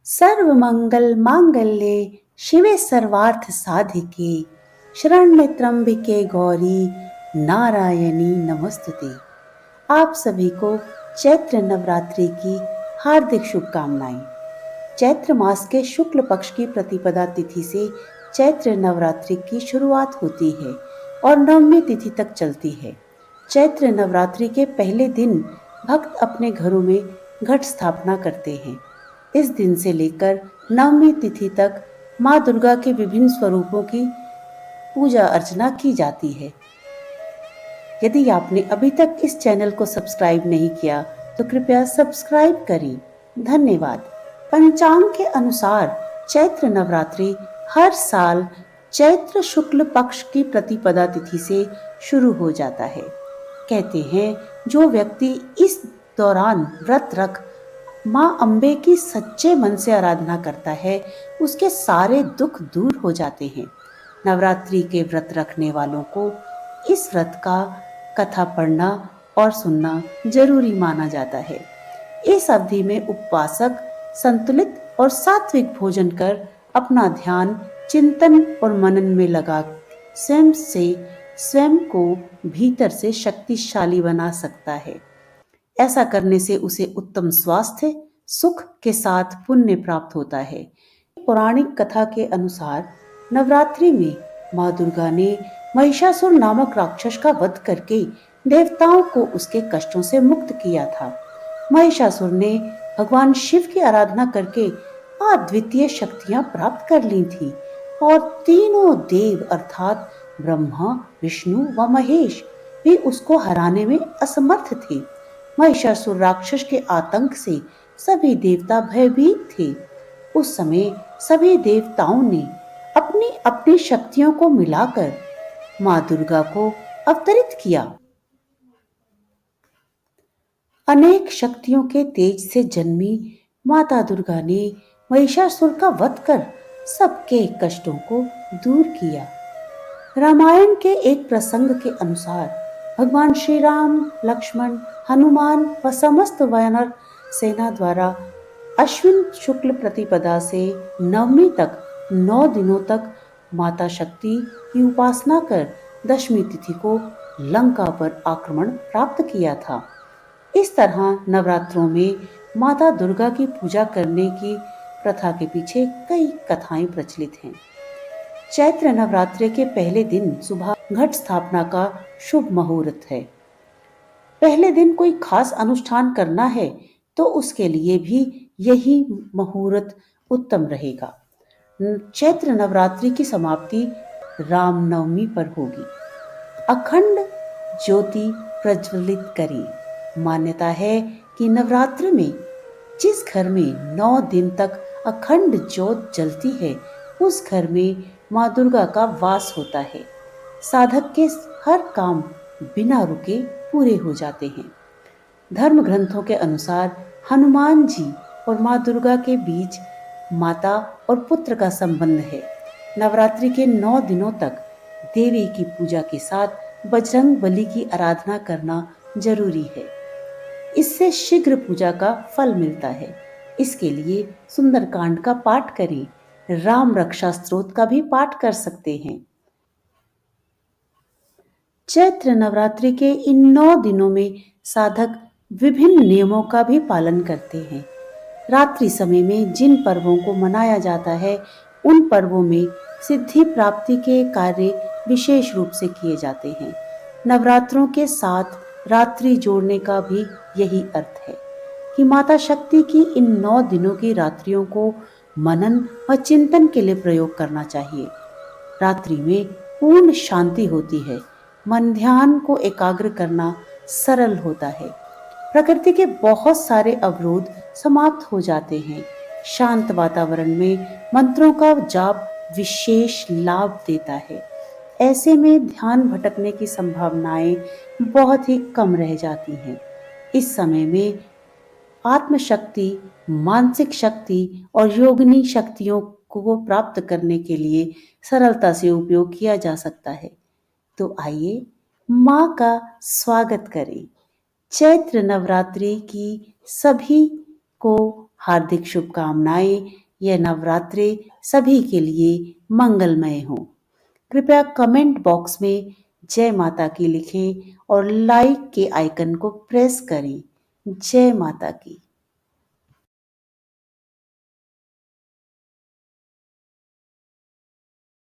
सर्वमंगल मांगल्ये शिवे सर्वार्थ साधिके शरण्य त्र्यंबिके गौरी नारायणी नमस्तुते। आप सभी को चैत्र नवरात्रि की हार्दिक शुभकामनाएं। चैत्र मास के शुक्ल पक्ष की प्रतिपदा तिथि से चैत्र नवरात्रि की शुरुआत होती है और नवमी तिथि तक चलती है। चैत्र नवरात्रि के पहले दिन भक्त अपने घरों में घट स्थापना करते हैं। इस दिन से लेकर नवमी तिथि तक माँ दुर्गा के विभिन्न स्वरूपों की पूजा अर्चना की जाती है। यदि आपने अभी तक इस चैनल को सब्सक्राइब नहीं किया तो कृपया सब्सक्राइब करें। धन्यवाद। पंचांग के अनुसार चैत्र नवरात्रि हर साल चैत्र शुक्ल पक्ष की प्रतिपदा तिथि से शुरू हो जाता है। कहते हैं जो व्यक्ति इस दौरान व्रत रख माँ अम्बे की सच्चे मन से आराधना करता है उसके सारे दुख दूर हो जाते हैं। नवरात्रि के व्रत रखने वालों को इस व्रत का कथा पढ़ना और सुनना जरूरी माना जाता है। इस अवधि में उपवासक संतुलित और सात्विक भोजन कर अपना ध्यान चिंतन और मनन में लगा स्वयं को भीतर से शक्तिशाली बना सकता है। ऐसा करने से उसे उत्तम स्वास्थ्य सुख के साथ पुण्य प्राप्त होता है। पौराणिक कथा के अनुसार नवरात्रि में माँ दुर्गा ने महिषासुर नामक राक्षस का वध करके देवताओं को उसके कष्टों से मुक्त किया था। महिषासुर ने भगवान शिव की आराधना करके अद्वितीय शक्तियां प्राप्त कर ली थी और तीनों देव अर्थात ब्रह्मा विष्णु व महेश भी उसको हराने में असमर्थ थे। महिषासुर राक्षस के आतंक से सभी देवता भयभीत थे। उस समय सभी देवताओं ने अपनी अपनी शक्तियों को मिलाकर माँ दुर्गा को अवतरित किया। अनेक शक्तियों के तेज से जन्मी माता दुर्गा ने महिषासुर का वध कर सबके कष्टों को दूर किया। रामायण के एक प्रसंग के अनुसार भगवान श्री राम लक्ष्मण हनुमान व समस्त वानर सेना द्वारा अश्विन शुक्ल प्रतिपदा से नवमी तक 9 दिनों तक माता शक्ति की उपासना कर दशमी तिथि को लंका पर आक्रमण प्राप्त किया था। इस तरह नवरात्रों में माता दुर्गा की पूजा करने की प्रथा के पीछे कई कथाएं प्रचलित हैं। चैत्र नवरात्रि के पहले दिन सुबह घट स्थापना का शुभ मुहूर्त है। पहले दिन कोई खास अनुष्ठान करना है तो उसके लिए भी यही मुहूर्त उत्तम रहेगा। चैत्र नवरात्रि की समाप्ति रामनवमी पर होगी। अखंड ज्योति प्रज्वलित करें। मान्यता है कि नवरात्र में जिस घर में 9 दिन तक अखंड ज्योत जलती है उस घर में माँ दुर्गा का वास होता है। साधक के हर काम बिना रुके पूरे हो जाते हैं। धर्म ग्रंथों के अनुसार हनुमान जी और माँ दुर्गा के बीच माता और पुत्र का संबंध है। नवरात्रि के 9 दिनों तक देवी की पूजा के साथ बजरंग बली की आराधना करना जरूरी है। इससे शीघ्र पूजा का फल मिलता है। इसके लिए सुंदरकांड का पाठ करें। राम रक्षा स्तोत्र का भी पाठ कर सकते हैं। चैत्र नवरात्रि के इन 9 दिनों में साधक विभिन्न नियमों का भी पालन करते हैं। रात्रि समय में जिन पर्वों को मनाया जाता है उन पर्वों में सिद्धि प्राप्ति के कार्य विशेष रूप से किए जाते हैं। नवरात्रों के साथ रात्रि जोड़ने का भी यही अर्थ है कि माता शक्ति की इन 9 दिनों की रात्रियों को मनन व चिंतन के लिए प्रयोग करना चाहिए। रात्रि में पूर्ण शांति होती है। मन ध्यान को एकाग्र करना सरल होता है। प्रकृति के बहुत सारे अवरोध समाप्त हो जाते हैं। शांत वातावरण में मंत्रों का जाप विशेष लाभ देता है। ऐसे में ध्यान भटकने की संभावनाएं बहुत ही कम रह जाती हैं। इस समय में आत्मशक्ति, मानसिक शक्ति और योगिनी शक्तियों को प्राप्त करने के लिए सरलता से उपयोग किया जा सकता है। तो आइए माँ का स्वागत करें। चैत्र नवरात्रि की सभी को हार्दिक शुभकामनाएं। यह नवरात्रि सभी के लिए मंगलमय हो। कृपया कमेंट बॉक्स में जय माता की लिखें और लाइक के आइकन को प्रेस करें। जय माता की।